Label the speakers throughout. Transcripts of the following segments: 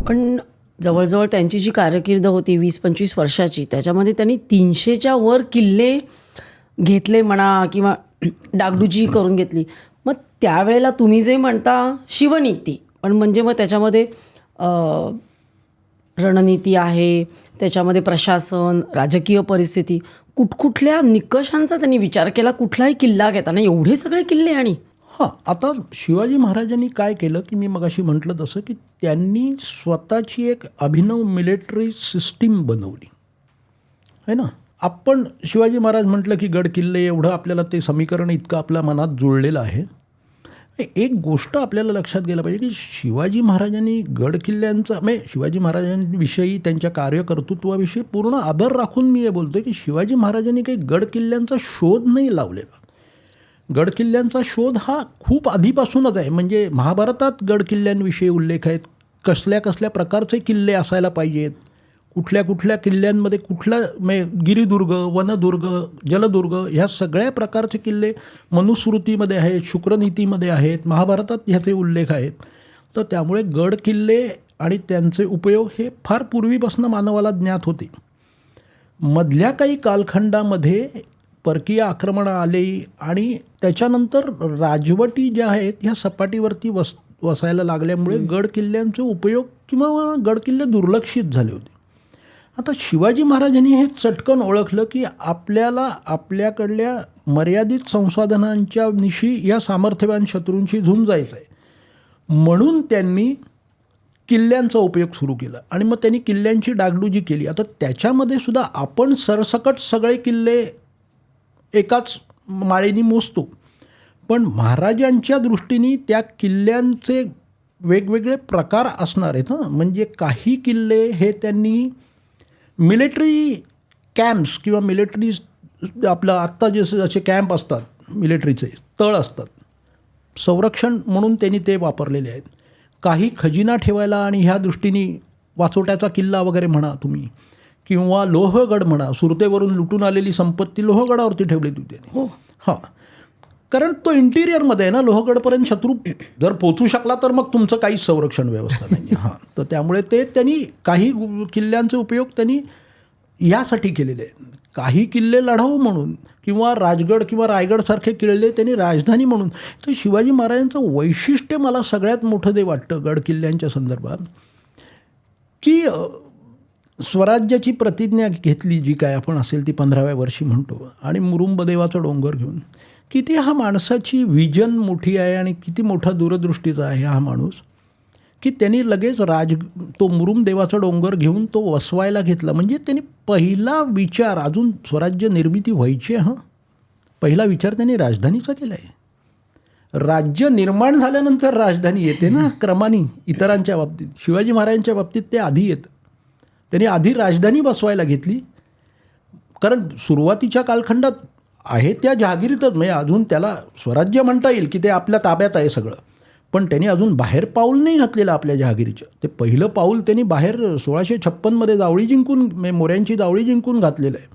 Speaker 1: पण जवळ-जवळ त्यांची जी कारकीर्द होती 20-25 वर्षाची, त्याच्यामध्ये त्यांनी 300च्या वर किल्ले घेतले म्हणा किंवा डागडुजी करून घेतली. मग त्यावेळेला तुम्ही जे म्हणता शिवनीती, पण म्हणजे मग त्याच्यामध्ये अ, रणनीती आहे, त्याच्यामध्ये प्रशासन, राजकीय परिस्थिती, कुठकुठल्या निकषांचा त्यांनी विचार केला कुठलाही किल्ला घेताना? एवढे सगळे किल्ले आणि
Speaker 2: हां, आता शिवाजी महाराजांनी काय केलं, की मी मगाशी म्हटलं तसं, की त्यांनी स्वतःची एक अभिनव मिलिटरी सिस्टीम बनवली, आहे ना. आपण शिवाजी महाराज म्हटलं, की गड किल्ले एवढं आपल्याला ते समीकरण इतकं आपल्या मनात जुळलेलं आहे. एक गोष्ट आपल्याला लक्षात घ्यायला पाहिजे, की शिवाजी महाराजांनी गड किल्ल्यांचा म्हणजे शिवाजी महाराजांविषयी त्यांच्या कार्यकर्तृत्वाविषयी पूर्ण आदर राखून मी हे बोलतो की शिवाजी महाराजांनी काही गड किल्ल्यांचा शोध नाही लावलेला. गड किल्ल्यांचा शोध हा खूप आधीपासूनच आहे. म्हणजे महाभारतात गड किल्ल्यांविषयी उल्लेख आहेत. कसल्या कसल्या प्रकारचे किल्ले असायला पाहिजेत, कुठल्या कुठल्या किल्ल्यांमध्ये कुठला गिरिदुर्ग, वनदुर्ग, जलदुर्ग ह्या सगळ्या प्रकारचे किल्ले मनुस्मृतीमध्ये आहेत, शुक्रनीतीमध्ये आहेत, महाभारतात ह्याचे उल्लेख आहेत. तर त्यामुळे गड किल्ले आणि त्यांचे उपयोग हे फार पूर्वीपासून मानवाला ज्ञात होते. मधल्या काही कालखंडामध्ये परकीय आक्रमणं आली आणि त्याच्यानंतर राजवटी ज्या आहेत ह्या सपाटीवरती वसायला लागल्यामुळे गड किल्ल्यांचे उपयोग किंवा गड किल्ले दुर्लक्षित झाले होते. आता शिवाजी महाराजांनी हे चटकन ओळखलं की आपल्याला आपल्याकडल्या मर्यादित संसाधनांच्या निशी या सामर्थ्यवान शत्रूंशी झुंजायचं आहे. म्हणून त्यांनी किल्ल्यांचा उपयोग सुरू केला आणि मग त्यांनी किल्ल्यांची डागडुजी केली. आता त्याच्यामध्ये सुद्धा आपण सरसकट सगळे किल्ले एकाच माळेनी मोजतो, पण महाराजांच्या दृष्टीने त्या किल्ल्यांचे वेगवेगळे प्रकार असणार आहेत. म्हणजे काही किल्ले हे त्यांनी मिलिटरी कॅम्प्स किंवा मिलिटरी आपलं आत्ता जसे कॅम्प असतात, मिलिटरीचे तळ असतात, संरक्षण म्हणून त्यांनी ते वापरलेले आहेत. काही खजिना ठेवायला आणि ह्या दृष्टीने वासोट्याचा किल्ला वगैरे म्हणा तुम्ही, किंवा लोहगड म्हणा, सुरतेवरून लुटून आलेली संपत्ती लोहगडावरती ठेवली होती त्यांनी. हां, कारण तो इंटिरियरमध्ये आहे ना, लोहगडपर्यंत शत्रू जर पोचू शकला तर मग तुमचं काहीच संरक्षण व्यवस्था नाही. हां, तर त्यामुळे ते त्यांनी काही किल्ल्यांचे उपयोग त्यांनी यासाठी केलेले आहेत. काही किल्ले लढाऊ म्हणून किंवा राजगड किंवा रायगडसारखे किल्ले त्यांनी राजधानी म्हणून. तर शिवाजी महाराजांचं वैशिष्ट्य मला सगळ्यात मोठं जे वाटतं गड किल्ल्यांच्या संदर्भात, की स्वराज्याची प्रतिज्ञा घेतली जी काय आपण असेल ती 15व्या वर्षी म्हणतो, आणि मुरुंबदेवाचा डोंगर घेऊन, किती हा माणसाची व्हिजन मोठी आहे आणि किती मोठा दूरदृष्टीचा आहे हा माणूस, की त्यांनी लगेच तो मुरुंबदेवाचा डोंगर घेऊन तो वसवायला घेतला. म्हणजे त्यांनी पहिला विचार, अजून स्वराज्य निर्मिती व्हायची पहिला विचार त्यांनी राजधानीचा केला आहे. राज्य निर्माण झाल्यानंतर राजधानी येते ना क्रमाने इतरांच्या बाबतीत. शिवाजी महाराजांच्या बाबतीत ते आधी येतं. त्यांनी आधी राजधानी बसवायला घेतली, कारण सुरुवातीच्या कालखंडात आहे त्या जहागिरीतच, म्हणजे अजून त्याला स्वराज्य म्हणता येईल की ते आपल्या ताब्यात आहे सगळं, पण त्यांनी अजून बाहेर पाऊल नाही घातलेलं आपल्या जहागिरीचं. ते पहिलं पाऊल त्यांनी बाहेर 1656 जावळी जिंकून, मोऱ्यांची जावळी जिंकून घातलेलं आहे.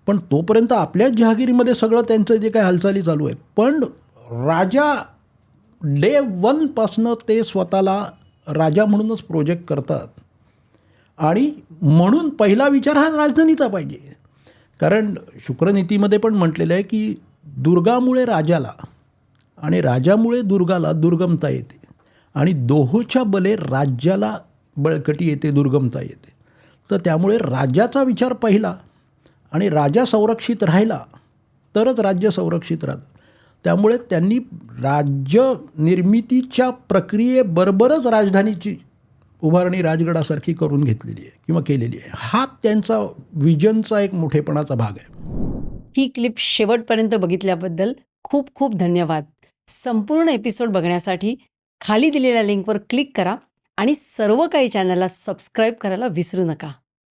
Speaker 2: पण तोपर्यंत आपल्याच जहागिरीमध्ये सगळं त्यांचं जे काही हालचाली चालू आहेत. पण राजा डे 1पासनं ते स्वतःला राजा म्हणूनच प्रोजेक्ट करतात, आणि म्हणून पहिला विचार हा राजधानीचा पाहिजे. कारण शुक्रनीतीमध्ये पण म्हटलेलं आहे की दुर्गामुळे राजाला आणि राजामुळे दुर्गाला दुर्गमता येते, आणि दोहोच्या बले राज्याला बळकटी येते, दुर्गमता येते. तर त्यामुळे राजाचा विचार पहिला, आणि राजा संरक्षित राहिला तरच राज्य संरक्षित राहतं. त्यामुळे त्यांनी राज्य निर्मितीच्या प्रक्रियेबरोबरच राजधानीची उभारणी राजगडासारखी करून घेतलेली आहे किंवा केलेली आहे. हा त्यांचा विजनचा एक मोठेपणाचा भाग आहे.
Speaker 1: ही क्लिप शेवटपर्यंत बघितल्याबद्दल खूप खूप धन्यवाद. संपूर्ण एपिसोड बघण्यासाठी खाली दिलेल्या लिंकवर क्लिक करा आणि सर्व काही चॅनलला सबस्क्राईब करायला विसरू नका.